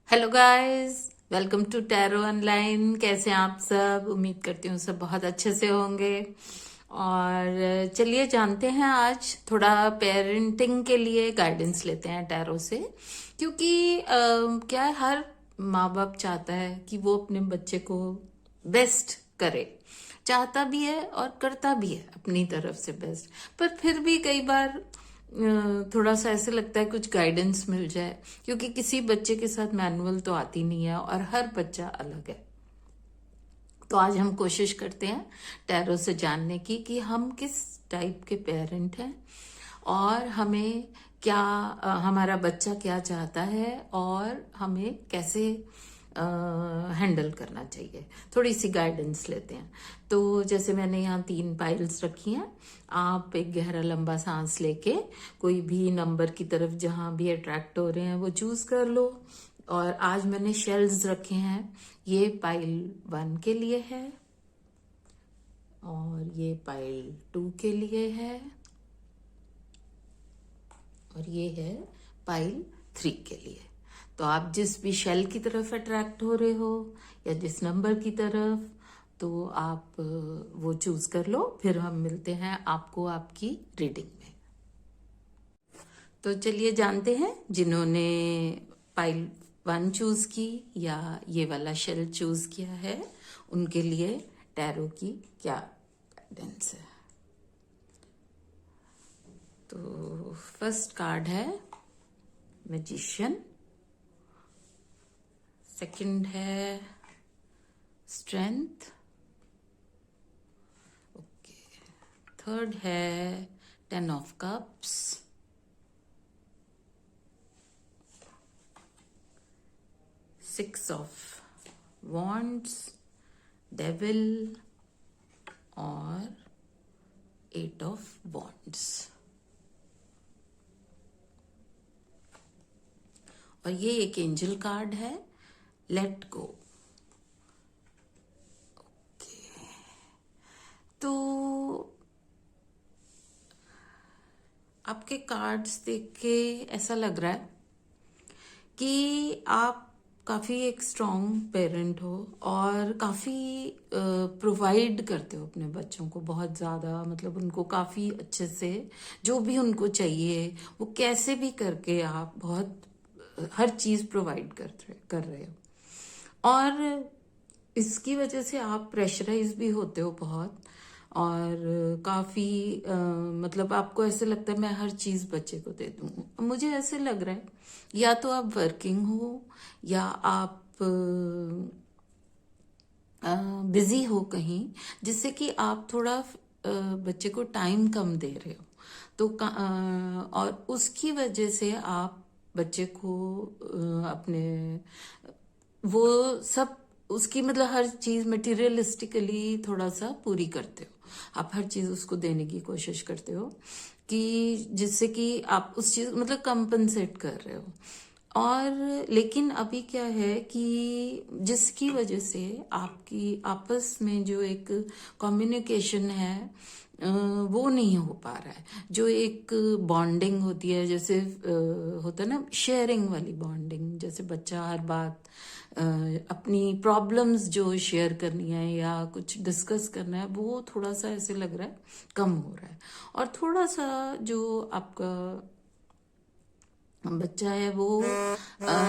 Hello guys, welcome to tarot online. कैसे हैं आप सब? उम्मीद करती हूँ सब बहुत अच्छे से होंगे। और चलिए जानते हैं, आज थोड़ा पेरेंटिंग के लिए गाइडेंस लेते हैं टैरो से। क्योंकि क्या है, हर माँ बाप चाहता है कि वो अपने बच्चे को बेस्ट करे, चाहता भी है और करता भी है अपनी तरफ से बेस्ट। पर फिर भी कई बार थोड़ा सा ऐसे लगता है कुछ गाइडेंस मिल जाए, क्योंकि किसी बच्चे के साथ मैनुअल तो आती नहीं है और हर बच्चा अलग है। तो आज हम कोशिश करते हैं टैरो से जानने की कि हम किस टाइप के पेरेंट हैं और हमें क्या हमारा बच्चा क्या चाहता है और हमें कैसे हैंडल करना चाहिए। थोड़ी सी गाइडेंस लेते हैं। तो जैसे मैंने यहाँ 3 पाइल्स रखी हैं। आप एक गहरा लंबा सांस लेके कोई भी नंबर की तरफ जहां भी अट्रैक्ट हो रहे हैं वो चूज कर लो। और आज मैंने शेल्स रखे हैं। ये पाइल 1 के लिए है और ये पाइल 2 के लिए है और ये है पाइल 3 के लिए। तो आप जिस भी शेल की तरफ अट्रैक्ट हो रहे हो या जिस नंबर की तरफ, तो आप वो चूज कर लो। फिर हम मिलते हैं आपको आपकी रीडिंग में। तो चलिए जानते हैं, जिन्होंने पाइल 1 चूज की या ये वाला शेल चूज किया है, उनके लिए टैरो की क्या गाइडेंस है। तो फर्स्ट कार्ड है मैजिशियन, सेकंड है स्ट्रेंथ, ओके, थर्ड है 10 of cups, 6 of wands, devil और 8 ऑफ वॉन्ड्स। और ये एक एंजल कार्ड है, लेट गो। तो आपके कार्ड्स देख के ऐसा लग रहा है कि आप काफी एक स्ट्रॉन्ग पेरेंट हो और काफी प्रोवाइड करते हो अपने बच्चों को बहुत ज्यादा। मतलब उनको काफी अच्छे से जो भी उनको चाहिए वो कैसे भी करके आप बहुत हर चीज प्रोवाइड कर रहे हो। और इसकी वजह से आप प्रेशराइज भी होते हो बहुत। और काफी मतलब आपको ऐसे लगता है मैं हर चीज बच्चे को दे दूं। मुझे ऐसे लग रहा है या तो आप वर्किंग हो या आप बिजी हो कहीं, जिससे कि आप थोड़ा बच्चे को टाइम कम दे रहे हो। तो और उसकी वजह से आप बच्चे को अपने वो सब उसकी मतलब हर चीज मटेरियलिस्टिकली थोड़ा सा पूरी करते हो। आप हर चीज उसको देने की कोशिश करते हो कि जिससे कि आप उस चीज मतलब कंपनसेट कर रहे हो। और लेकिन अभी क्या है कि जिसकी वजह से आपकी आपस में जो एक कम्युनिकेशन है वो नहीं हो पा रहा है। जो एक बॉन्डिंग होती है, जैसे होता है ना शेयरिंग वाली बॉन्डिंग, जैसे बच्चा हर बात अपनी प्रॉब्लम्स जो शेयर करनी है या कुछ डिस्कस करना है, वो थोड़ा सा ऐसे लग रहा है कम हो रहा है। और थोड़ा सा जो आपका बच्चा है वो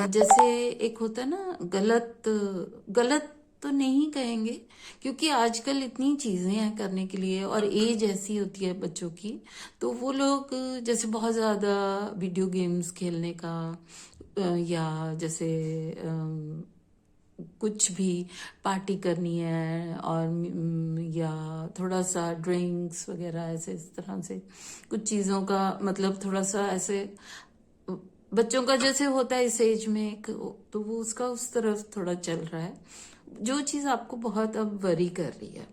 जैसे एक होता है ना गलत गलत तो नहीं कहेंगे, क्योंकि आजकल इतनी चीजें हैं करने के लिए और एज ऐसी होती है बच्चों की। तो वो लोग जैसे बहुत ज्यादा वीडियो गेम्स खेलने का या जैसे कुछ भी पार्टी करनी है और या थोड़ा सा ड्रिंक्स वगैरह ऐसे इस तरह से कुछ चीजों का मतलब थोड़ा सा ऐसे बच्चों का जैसे होता है इस एज में एक, तो वो उसका उस तरफ थोड़ा चल रहा है, जो चीज आपको बहुत अब वरी कर रही है।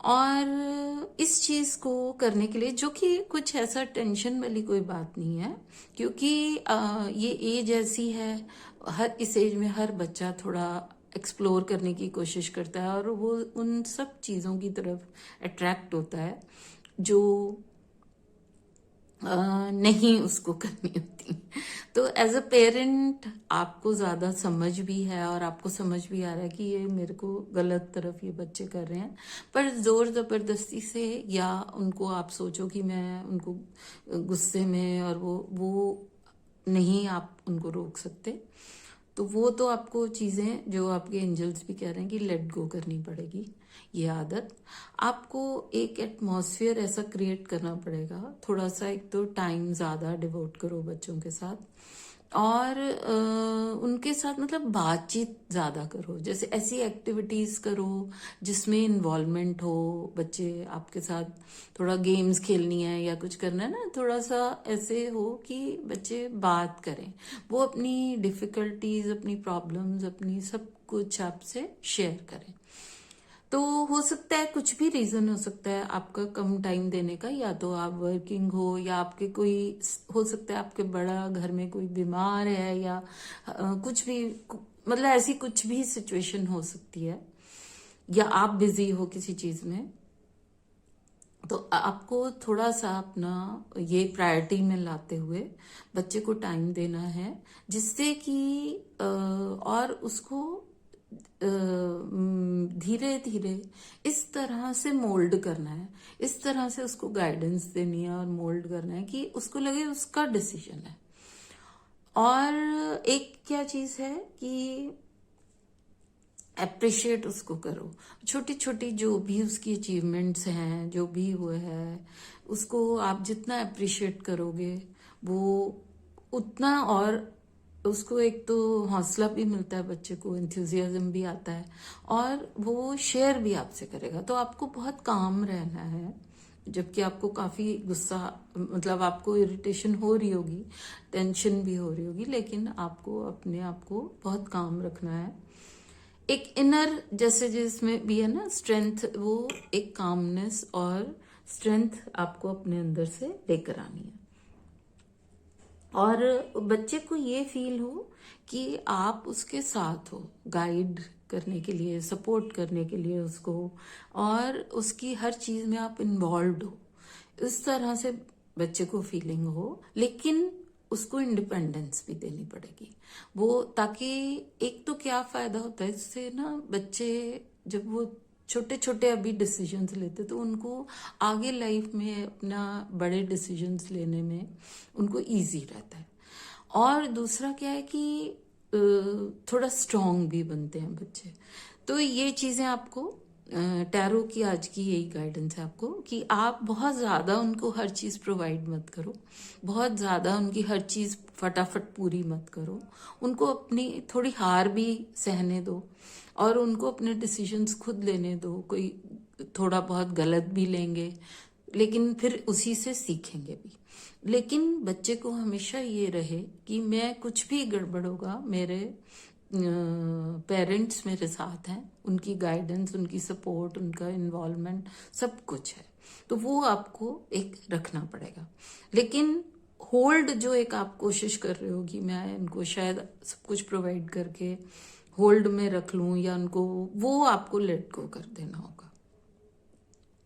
और इस चीज को करने के लिए, जो कि कुछ ऐसा टेंशन वाली कोई बात नहीं है, क्योंकि ये एज ऐसी है, हर इस एज में हर बच्चा थोड़ा एक्सप्लोर करने की कोशिश करता है और वो उन सब चीजों की तरफ अट्रैक्ट होता है जो नहीं उसको करनी होती। तो एज अ पेरेंट आपको ज्यादा समझ भी है और आपको समझ भी आ रहा है कि ये मेरे को गलत तरफ ये बच्चे कर रहे हैं, पर जोर जबरदस्ती से या उनको आप सोचो कि मैं उनको गुस्से में और वो नहीं आप उनको रोक सकते। तो वो तो आपको चीजें जो आपके एंजल्स भी कह रहे हैं कि लेट गो करनी पड़ेगी। ये आदत आपको एक एटमॉस्फेयर ऐसा क्रिएट करना पड़ेगा, थोड़ा सा। एक तो टाइम ज्यादा डिवोट करो बच्चों के साथ, और उनके साथ मतलब बातचीत ज्यादा करो। जैसे ऐसी एक्टिविटीज करो जिसमें इन्वॉल्वमेंट हो, बच्चे आपके साथ थोड़ा गेम्स खेलनी है या कुछ करना है ना, थोड़ा सा ऐसे हो कि बच्चे बात करें, वो अपनी डिफिकल्टीज, अपनी प्रॉब्लम्स, अपनी सब कुछ आपसे शेयर करें। तो हो सकता है कुछ भी रीजन हो सकता है आपका कम टाइम देने का, या तो आप वर्किंग हो या आपके कोई, हो सकता है आपके बड़ा घर में कोई बीमार है या कुछ भी, मतलब ऐसी कुछ भी सिचुएशन हो सकती है, या आप बिजी हो किसी चीज में। तो आपको थोड़ा सा अपना ये प्रायोरिटी में लाते हुए बच्चे को टाइम देना है, जिससे कि और उसको धीरे धीरे इस तरह से मोल्ड करना है, इस तरह से उसको गाइडेंस देनी है और मोल्ड करना है कि उसको लगे उसका डिसीजन है। और एक क्या चीज है कि अप्रिशिएट उसको करो, छोटी छोटी जो भी उसकी अचीवमेंट्स हैं, जो भी हुए है, उसको आप जितना अप्रिशिएट करोगे वो उतना, और उसको एक तो हौसला भी मिलता है, बच्चे को एंथुजियाज्म भी आता है, और वो शेयर भी आपसे करेगा। तो आपको बहुत काम रहना है, जबकि आपको काफी गुस्सा, मतलब आपको इरिटेशन हो रही होगी, टेंशन भी हो रही होगी, लेकिन आपको अपने आप को बहुत काम रखना है। एक इनर, जैसे जिसमें भी है ना स्ट्रेंथ, वो एक कामनेस और स्ट्रेंथ आपको अपने अंदर से लेकर आनी है। और बच्चे को ये फील हो कि आप उसके साथ हो, गाइड करने के लिए, सपोर्ट करने के लिए उसको, और उसकी हर चीज में आप इन्वॉल्व हो, इस तरह से बच्चे को फीलिंग हो। लेकिन उसको इंडिपेंडेंस भी देनी पड़ेगी वो, ताकि एक तो क्या फायदा होता है इससे ना, बच्चे जब वो छोटे छोटे अभी डिसीजंस लेते तो उनको आगे लाइफ में अपना बड़े डिसीजंस लेने में उनको इजी रहता है। और दूसरा क्या है कि थोड़ा स्ट्रांग भी बनते हैं बच्चे। तो ये चीजें आपको टैरो की आज की यही गाइडेंस है आपको, कि आप बहुत ज्यादा उनको हर चीज प्रोवाइड मत करो, बहुत ज्यादा उनकी हर चीज फटाफट पूरी मत करो। उनको अपनी थोड़ी हार भी सहने दो, और उनको अपने डिसीजंस खुद लेने दो। कोई थोड़ा बहुत गलत भी लेंगे, लेकिन फिर उसी से सीखेंगे भी। लेकिन बच्चे को हमेशा ये रहे कि मैं कुछ भी गड़बड़ होगा, मेरे पेरेंट्स मेरे साथ हैं, उनकी गाइडेंस, उनकी सपोर्ट, उनका इन्वॉल्वमेंट सब कुछ है। तो वो आपको एक रखना पड़ेगा। लेकिन होल्ड जो एक आप कोशिश कर रहे हो कि मैं इनको शायद सब कुछ प्रोवाइड करके होल्ड में रख लूं, या उनको, वो आपको लेट गो कर देना होगा।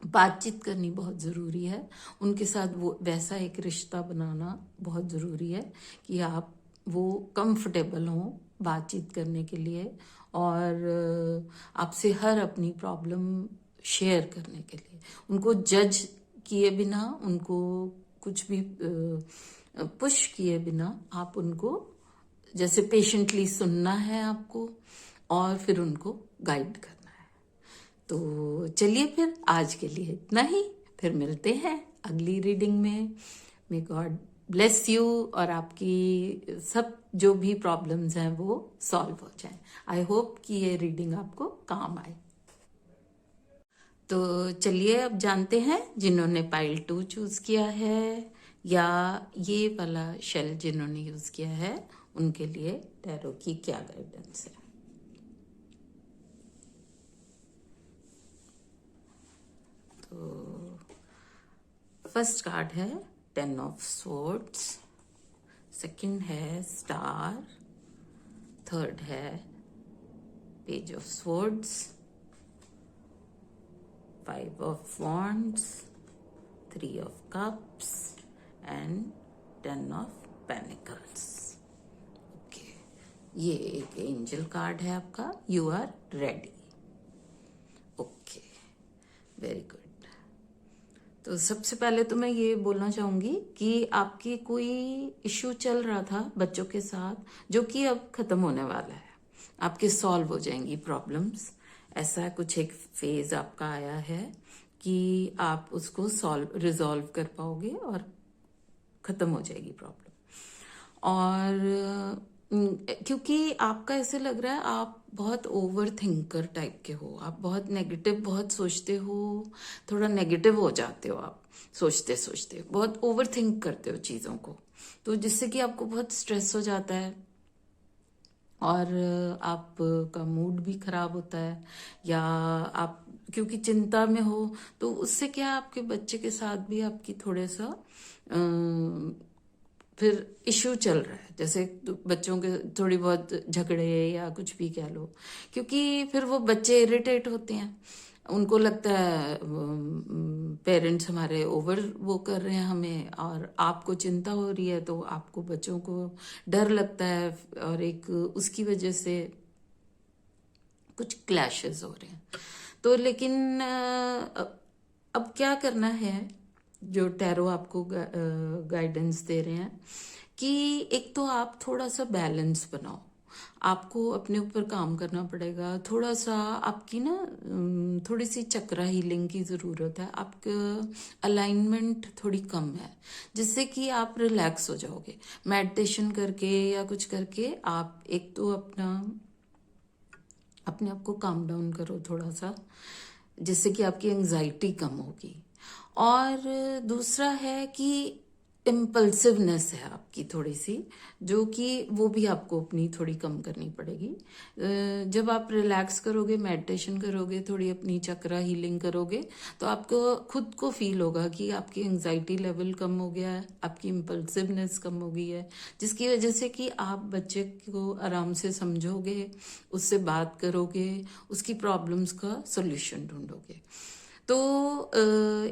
बातचीत करनी बहुत जरूरी है उनके साथ, वो वैसा एक रिश्ता बनाना बहुत जरूरी है कि आप वो कंफर्टेबल हों बातचीत करने के लिए, और आपसे हर अपनी प्रॉब्लम शेयर करने के लिए, उनको जज किए बिना, उनको कुछ भी पुश किए बिना, आप उनको जैसे पेशेंटली सुनना है आपको, और फिर उनको गाइड करना है। तो चलिए फिर आज के लिए इतना ही, फिर मिलते हैं अगली रीडिंग में। मे गॉड ब्लेस यू, और आपकी सब जो भी प्रॉब्लम्स हैं वो सॉल्व हो जाएं। आई होप कि ये रीडिंग आपको काम आए। तो चलिए अब जानते हैं जिन्होंने पाइल 2 चूज किया है, या ये वाला शेल जिन्होंने यूज किया है, उनके लिए टैरो की क्या गाइडेंस है। तो फर्स्ट कार्ड है 10 ऑफ स्वॉर्ड्स, सेकंड है स्टार, थर्ड है page of swords, 5 of wands, 3 of cups, and 10 of pentacles. Okay, ये एक एंजल कार्ड है आपका। You are ready. Okay, very good. तो सबसे पहले तो मैं ये बोलना चाहूंगी कि आपकी कोई इश्यू चल रहा था बच्चों के साथ जो कि अब खत्म होने वाला है, आपके सॉल्व हो जाएंगी प्रॉब्लम्स। ऐसा कुछ एक फेज आपका आया है कि आप उसको रिजॉल्व कर पाओगे और खत्म हो जाएगी प्रॉब्लम। और क्योंकि आपका ऐसे लग रहा है आप बहुत ओवर थिंकर टाइप के हो, आप बहुत नेगेटिव बहुत सोचते हो, थोड़ा नेगेटिव हो जाते हो आप सोचते सोचते, बहुत ओवर थिंक करते हो चीज़ों को, तो जिससे कि आपको बहुत स्ट्रेस हो जाता है और आपका मूड भी खराब होता है, या आप क्योंकि चिंता में हो तो उससे क्या आपके बच्चे के साथ भी आपकी थोड़े सा फिर इश्यू चल रहा है, जैसे बच्चों के थोड़ी बहुत झगड़े या कुछ भी कह लो, क्योंकि फिर वो बच्चे इरिटेट होते हैं, उनको लगता है पेरेंट्स हमारे ओवर वो कर रहे हैं हमें, और आपको चिंता हो रही है तो आपको बच्चों को डर लगता है, और एक उसकी वजह से कुछ क्लैशेस हो रहे हैं। तो लेकिन अब क्या करना है, जो टैरो आपको गाइडेंस दे रहे हैं कि एक तो आप थोड़ा सा बैलेंस बनाओ, आपको अपने ऊपर काम करना पड़ेगा थोड़ा सा, आपकी ना थोड़ी सी चक्रा हीलिंग की ज़रूरत है, आपका अलाइनमेंट थोड़ी कम है, जिससे कि आप रिलैक्स हो जाओगे मेडिटेशन करके या कुछ करके। आप एक तो अपने आप को काम डाउन करो थोड़ा सा, जिससे कि आपकी एंजाइटी कम होगी। और दूसरा है कि इम्पल्सिवनेस है आपकी थोड़ी सी, जो कि वो भी आपको अपनी थोड़ी कम करनी पड़ेगी। जब आप रिलैक्स करोगे, मेडिटेशन करोगे, थोड़ी अपनी चक्रा हीलिंग करोगे, तो आपको खुद को फील होगा कि आपकी एंजाइटी लेवल कम हो गया है, आपकी इम्पल्सिवनेस कम हो गई है, जिसकी वजह से कि आप बच्चे को आराम से समझोगे, उससे बात करोगे, उसकी प्रॉब्लम्स का सोल्यूशन ढूंढोगे। तो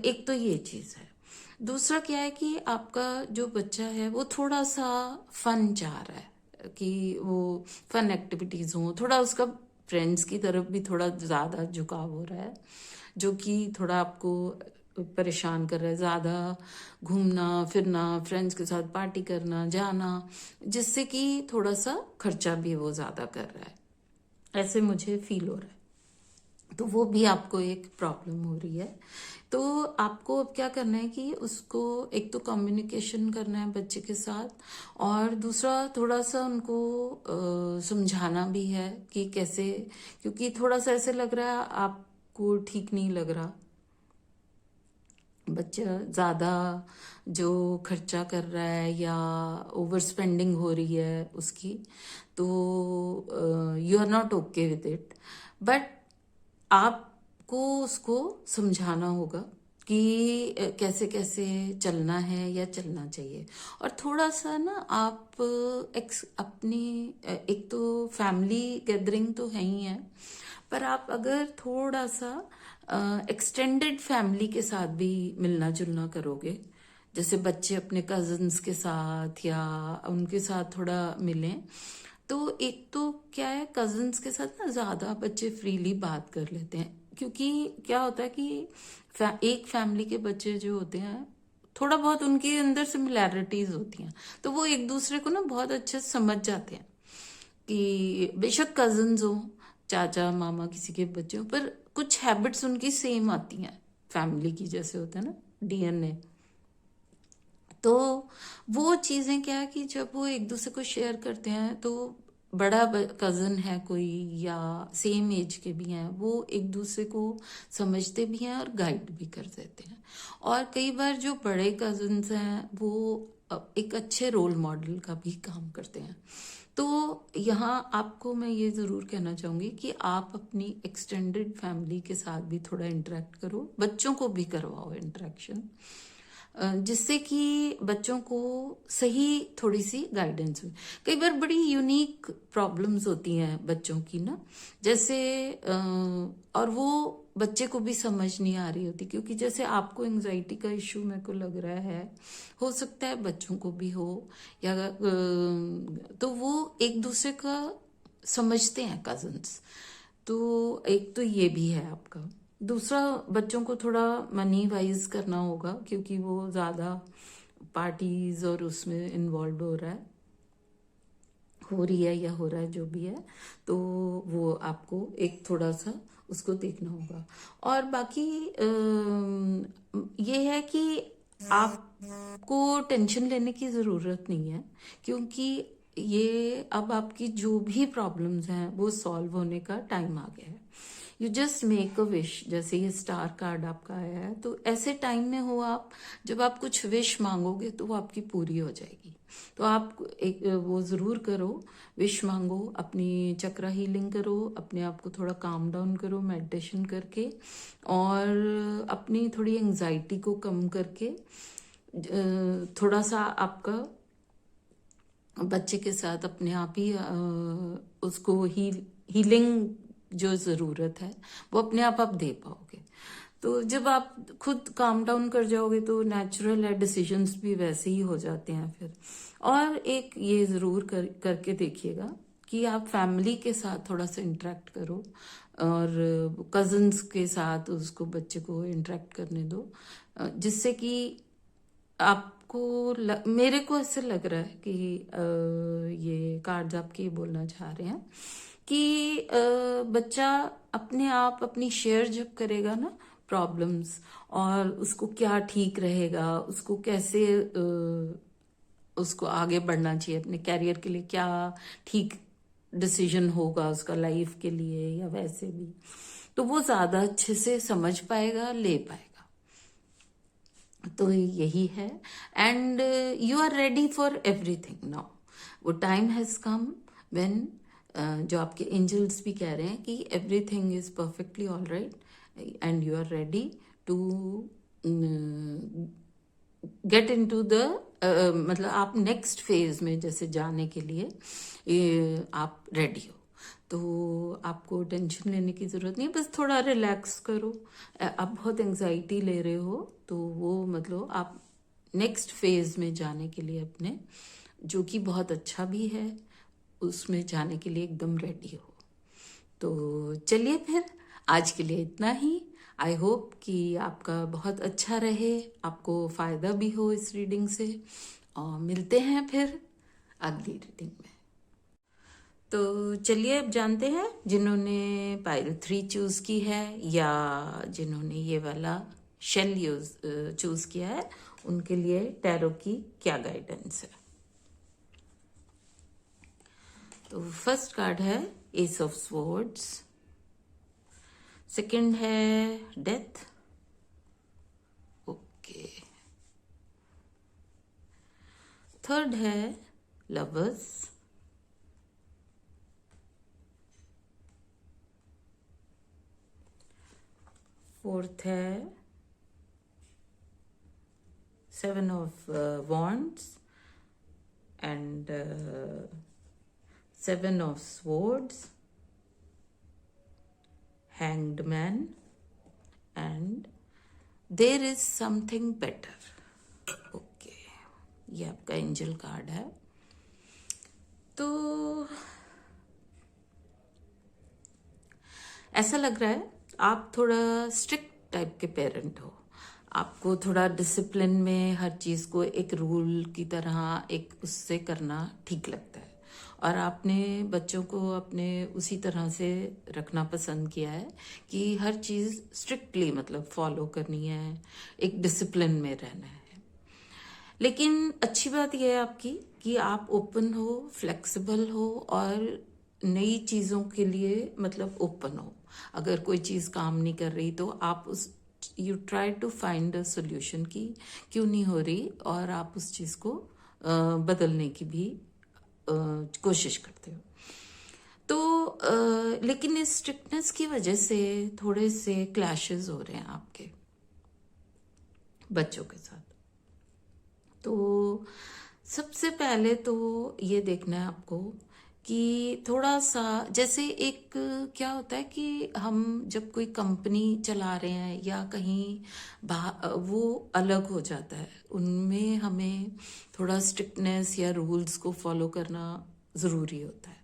एक तो ये चीज़ है। दूसरा क्या है कि आपका जो बच्चा है वो थोड़ा सा फन चाह रहा है कि वो फन एक्टिविटीज हो, थोड़ा उसका फ्रेंड्स की तरफ भी थोड़ा ज़्यादा झुकाव हो रहा है, जो कि थोड़ा आपको परेशान कर रहा है। ज़्यादा घूमना फिरना, फ्रेंड्स के साथ पार्टी करना जाना, जिससे कि थोड़ा सा खर्चा भी वो ज़्यादा कर रहा है, ऐसे मुझे फील हो रहा है। तो वो भी आपको एक प्रॉब्लम हो रही है। तो आपको अब क्या करना है कि उसको एक तो कम्युनिकेशन करना है बच्चे के साथ, और दूसरा थोड़ा सा उनको समझाना भी है कि कैसे, क्योंकि थोड़ा सा ऐसे लग रहा है आपको ठीक नहीं लग रहा, बच्चा ज़्यादा जो खर्चा कर रहा है या ओवर स्पेंडिंग हो रही है उसकी, तो you are not okay with it. But आपको उसको समझाना होगा कि कैसे कैसे चलना है या चलना चाहिए। और थोड़ा सा ना आप अपनी एक तो फैमिली गैदरिंग तो है ही है, पर आप अगर थोड़ा सा एक्सटेंडेड फैमिली के साथ भी मिलना जुलना करोगे, जैसे बच्चे अपने कजन्स के साथ या उनके साथ थोड़ा मिलें, तो एक तो क्या है, कजन्स के साथ ना ज़्यादा बच्चे फ्रीली बात कर लेते हैं, क्योंकि क्या होता है कि एक फैमिली के बच्चे जो होते हैं थोड़ा बहुत उनके अंदर सिमिलैरिटीज होती हैं, तो वो एक दूसरे को ना बहुत अच्छे से समझ जाते हैं, कि बेशक कजन्स हो, चाचा मामा किसी के बच्चे हो, पर कुछ हैबिट्स उनकी सेम आती हैं फैमिली की, जैसे होता है ना डीएनए। तो वो चीज़ें क्या है कि जब वो एक दूसरे को शेयर करते हैं, तो बड़ा कज़न है कोई या सेम एज के भी हैं, वो एक दूसरे को समझते भी हैं और गाइड भी कर देते हैं। और कई बार जो बड़े कज़न्स हैं वो एक अच्छे रोल मॉडल का भी काम करते हैं। तो यहाँ आपको मैं ये ज़रूर कहना चाहूँगी कि आप अपनी एक्सटेंडेड फैमिली के साथ भी थोड़ा इंटरेक्ट करो, बच्चों को भी करवाओ इंटरेक्शन, जिससे कि बच्चों को सही थोड़ी सी गाइडेंस हो। कई बार बड़ी यूनिक प्रॉब्लम्स होती हैं बच्चों की ना, जैसे और वो बच्चे को भी समझ नहीं आ रही होती, क्योंकि जैसे आपको एंजाइटी का इश्यू मेरे को लग रहा है, हो सकता है बच्चों को भी हो, या तो वो एक दूसरे का समझते हैं कजन्स। तो एक तो ये भी है आपका। दूसरा, बच्चों को थोड़ा मनी वाइज करना होगा, क्योंकि वो ज़्यादा पार्टीज और उसमें इन्वॉल्व हो रही है या हो रहा है जो भी है, तो वो आपको एक थोड़ा सा उसको देखना होगा। और बाकी ये है कि आपको टेंशन लेने की ज़रूरत नहीं है, क्योंकि ये अब आपकी जो भी प्रॉब्लम्स हैं वो सॉल्व होने का टाइम आ गया है। You just make a wish. जैसे ये स्टार कार्ड आपका आया है, तो ऐसे टाइम में हो आप, जब आप कुछ विश मांगोगे तो वो आपकी पूरी हो जाएगी। तो आप एक वो ज़रूर करो, विश मांगो, अपनी चक्रा हीलिंग करो, अपने आप को थोड़ा काम डाउन करो मेडिटेशन करके, और अपनी थोड़ी एंजाइटी को कम करके थोड़ा सा आपका बच्चे के साथ अपने आप ही उसको हीलिंग जो ज़रूरत है वो अपने आप दे पाओगे। तो जब आप खुद काम डाउन कर जाओगे तो नेचुरल है, डिसीजंस भी वैसे ही हो जाते हैं फिर। और एक ये ज़रूर करके देखिएगा कि आप फैमिली के साथ थोड़ा सा इंटरेक्ट करो, और कजन्स के साथ उसको बच्चे को इंटरेक्ट करने दो, जिससे कि मेरे को ऐसे लग रहा है कि ये कार्ड्स आपके ये बोलना चाह रहे हैं कि बच्चा अपने आप अपनी शेयर जब करेगा ना प्रॉब्लम्स, और उसको क्या ठीक रहेगा, उसको कैसे उसको आगे बढ़ना चाहिए अपने कैरियर के लिए, क्या ठीक डिसीजन होगा उसका लाइफ के लिए या वैसे भी, तो वो ज़्यादा अच्छे से समझ पाएगा, ले पाएगा। तो यही है। And you are ready for everything now. वो टाइम हैज कम व्हेन जो आपके एंजल्स भी कह रहे हैं कि everything is perfectly all right, and you are ready to get into the मतलब आप नेक्स्ट फेज में जैसे जाने के लिए आप रेडी हो। तो आपको टेंशन लेने की ज़रूरत नहीं है, बस थोड़ा रिलैक्स करो। आप बहुत एंजाइटी ले रहे हो, तो वो मतलब आप नेक्स्ट फेज में जाने के लिए अपने, जो कि बहुत अच्छा भी है, उसमें जाने के लिए एकदम रेडी हो। तो चलिए फिर आज के लिए इतना ही। आई होप कि आपका बहुत अच्छा रहे, आपको फ़ायदा भी हो इस रीडिंग से, और मिलते हैं फिर अगली रीडिंग में। तो चलिए अब जानते हैं जिन्होंने पाइल 3 चूज़ की है या जिन्होंने ये वाला शेल चूज़ किया है, उनके लिए टैरो की क्या गाइडेंस है। तो फर्स्ट कार्ड है एस ऑफ स्वॉर्ड्स, सेकंड है डेथ, ओके, थर्ड है लवर्स, फोर्थ है 7 of wands and 7 of swords, hanged man, and there is something better. Okay, ये आपका एंजल कार्ड है। तो ऐसा लग रहा है आप थोड़ा स्ट्रिक्ट टाइप के पेरेंट हो, आपको थोड़ा डिसिप्लिन में हर चीज़ को एक रूल की तरह एक उससे करना ठीक लगता है, और आपने बच्चों को अपने उसी तरह से रखना पसंद किया है कि हर चीज़ स्ट्रिक्टली मतलब फॉलो करनी है, एक डिसिप्लिन में रहना है। लेकिन अच्छी बात यह है आपकी कि आप ओपन हो, फ्लेक्सिबल हो, और नई चीज़ों के लिए मतलब ओपन हो। अगर कोई चीज़ काम नहीं कर रही तो आप उस you try to find a solution की क्यों नहीं हो रही, और आप उस चीज़ को बदलने की भी कोशिश करते हो। तो लेकिन इस स्ट्रिक्टनेस की वजह से थोड़े से क्लैशेस हो रहे हैं आपके बच्चों के साथ। तो सबसे पहले तो ये देखना है आपको कि थोड़ा सा जैसे एक क्या होता है कि हम जब कोई कंपनी चला रहे हैं या कहीं वो अलग हो जाता है, उनमें हमें थोड़ा स्ट्रिक्टनेस या रूल्स को फॉलो करना ज़रूरी होता है,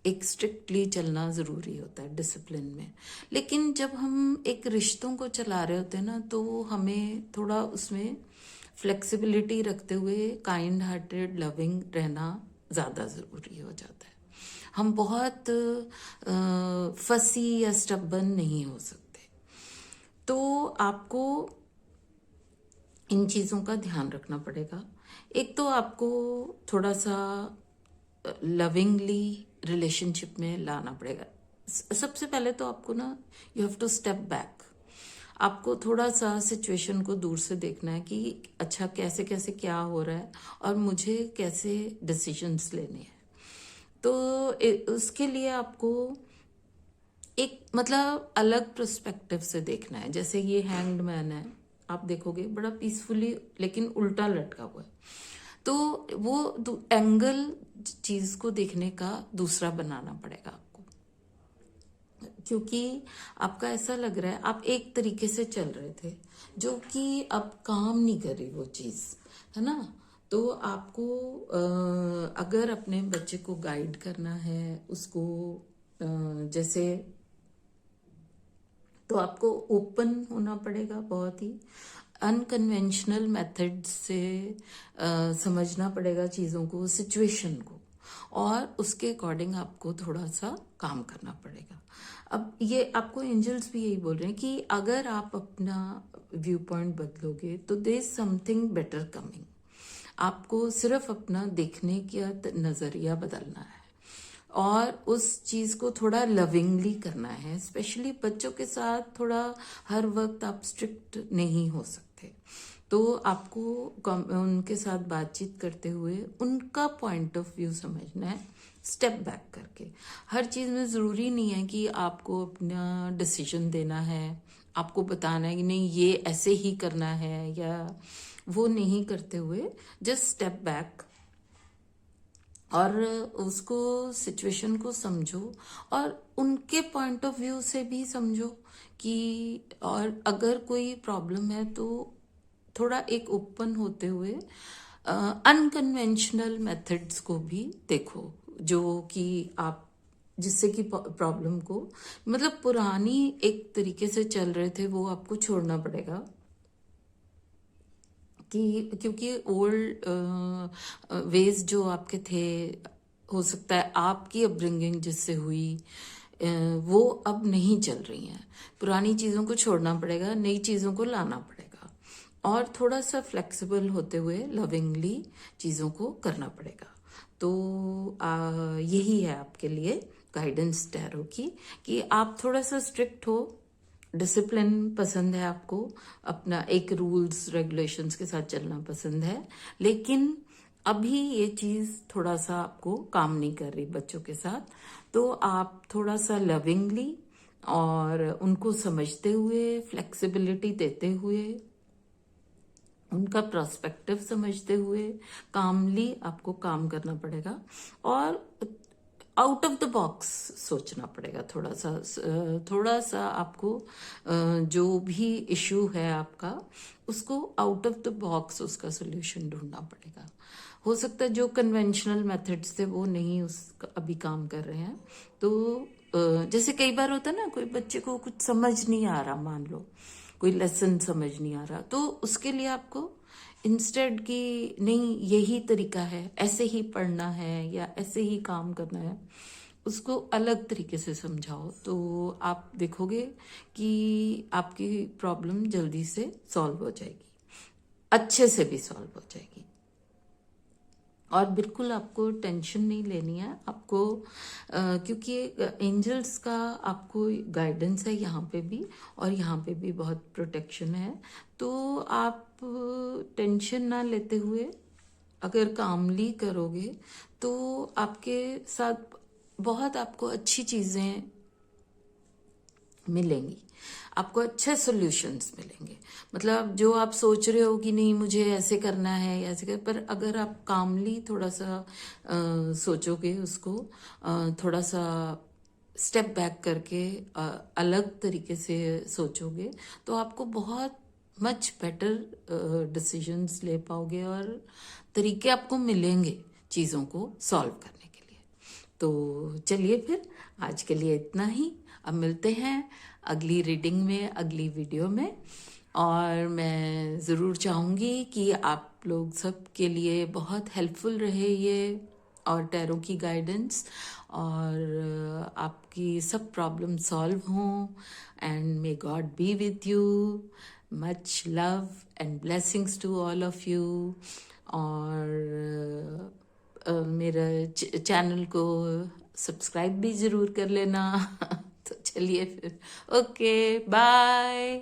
एक स्ट्रिक्टली चलना ज़रूरी होता है डिसिप्लिन में। लेकिन जब हम एक रिश्तों को चला रहे होते हैं ना, तो हमें थोड़ा उसमें फ्लेक्सिबिलिटी रखते हुए काइंड हार्टेड लविंग रहना ज़्यादा ज़रूरी हो जाता है। हम बहुत फसी या स्टबन नहीं हो सकते। तो आपको इन चीज़ों का ध्यान रखना पड़ेगा। एक तो आपको थोड़ा सा लविंगली रिलेशनशिप में लाना पड़ेगा। सबसे पहले तो आपको ना, you have to step back. आपको थोड़ा सा सिचुएशन को दूर से देखना है कि अच्छा कैसे कैसे क्या हो रहा है और मुझे कैसे डिसीजंस लेने हैं। तो उसके लिए आपको एक मतलब अलग पर्सपेक्टिव से देखना है। जैसे ये हैंग्ड मैन है, आप देखोगे बड़ा पीसफुली लेकिन उल्टा लटका हुआ है, तो वो एंगल चीज को देखने का दूसरा बनाना पड़ेगा आपको, क्योंकि आपका ऐसा लग रहा है आप एक तरीके से चल रहे थे जो कि अब काम नहीं कर रही वो चीज, है ना। तो आपको अगर अपने बच्चे को गाइड करना है उसको जैसे, तो आपको ओपन होना पड़ेगा, बहुत ही अनकन्वेंशनल मेथड से समझना पड़ेगा चीज़ों को, सिचुएशन को, और उसके अकॉर्डिंग आपको थोड़ा सा काम करना पड़ेगा। अब ये आपको एंजल्स भी यही बोल रहे हैं कि अगर आप अपना व्यू पॉइंट बदलोगे तो there is something better coming. आपको सिर्फ अपना देखने का नज़रिया बदलना है और उस चीज़ को थोड़ा लविंगली करना है। स्पेशली बच्चों के साथ थोड़ा हर वक्त आप स्ट्रिक्ट नहीं हो सकते, तो आपको उनके साथ बातचीत करते हुए उनका पॉइंट ऑफ व्यू समझना है, स्टेप बैक करके। हर चीज़ में ज़रूरी नहीं है कि आपको अपना डिसीजन देना है, आपको बताना है कि नहीं ये ऐसे ही करना है, या वो नहीं करते हुए जस्ट स्टेप बैक और उसको सिचुएशन को समझो और उनके पॉइंट ऑफ व्यू से भी समझो कि, और अगर कोई प्रॉब्लम है तो थोड़ा एक ओपन होते हुए अनकन्वेंशनल मेथड्स को भी देखो, जो कि आप जिससे कि प्रॉब्लम को, मतलब पुरानी एक तरीके से चल रहे थे वो आपको छोड़ना पड़ेगा, कि क्योंकि ओल्ड वेज जो आपके थे, हो सकता है आपकी अपब्रिंगिंग जिससे हुई वो अब नहीं चल रही हैं। पुरानी चीज़ों को छोड़ना पड़ेगा, नई चीज़ों को लाना पड़ेगा और थोड़ा सा फ्लेक्सिबल होते हुए लविंगली चीज़ों को करना पड़ेगा। तो यही है आपके लिए गाइडेंस टैरो की, कि आप थोड़ा सा स्ट्रिक्ट हो, डिसिप्लिन पसंद है आपको, अपना एक रूल्स रेगुलेशंस के साथ चलना पसंद है, लेकिन अभी ये चीज़ थोड़ा सा आपको काम नहीं कर रही बच्चों के साथ, तो आप थोड़ा सा लविंगली और उनको समझते हुए, फ्लेक्सिबिलिटी देते हुए, उनका पर्सपेक्टिव समझते हुए कामली आपको काम करना पड़ेगा और आउट ऑफ द बॉक्स सोचना पड़ेगा। थोड़ा सा आपको जो भी इशू है आपका, उसको आउट ऑफ द बॉक्स उसका सोल्यूशन ढूंढना पड़ेगा। हो सकता है जो कन्वेंशनल मेथड्स थे वो नहीं उसका अभी काम कर रहे हैं, तो जैसे कई बार होता है ना, कोई बच्चे को कुछ समझ नहीं आ रहा, मान लो कोई लेसन समझ नहीं आ रहा, तो उसके लिए आपको इंस्टेड कि नहीं यही तरीका है, ऐसे ही पढ़ना है या ऐसे ही काम करना है, उसको अलग तरीके से समझाओ, तो आप देखोगे कि आपकी प्रॉब्लम जल्दी से सॉल्व हो जाएगी, अच्छे से भी सॉल्व हो जाएगी। और बिल्कुल आपको टेंशन नहीं लेनी है आपको, क्योंकि एंजल्स का आपको गाइडेंस है यहाँ पे भी, और यहाँ पे भी बहुत प्रोटेक्शन है। तो आप टेंशन ना लेते हुए अगर कामली करोगे तो आपके साथ बहुत आपको अच्छी चीज़ें मिलेंगी, आपको अच्छे सॉल्यूशंस मिलेंगे। मतलब जो आप सोच रहे हो कि नहीं मुझे ऐसे करना है या ऐसे कर, पर अगर आप कामली थोड़ा सा सोचोगे उसको, थोड़ा सा स्टेप बैक करके अलग तरीके से सोचोगे, तो आपको बहुत मच बेटर डिसीजंस ले पाओगे और तरीके आपको मिलेंगे चीज़ों को सॉल्व करने के लिए। तो चलिए फिर आज के लिए इतना ही। अब मिलते हैं अगली रीडिंग में, अगली वीडियो में। और मैं ज़रूर चाहूँगी कि आप लोग सब के लिए बहुत हेल्पफुल रहे ये और टैरो की गाइडेंस, और आपकी सब प्रॉब्लम सॉल्व हों। And may God be with you. Much love and blessings to all of you. और मेरा चैनल को सब्सक्राइब भी ज़रूर कर लेना। तो चलिए फिर, ओके बाय।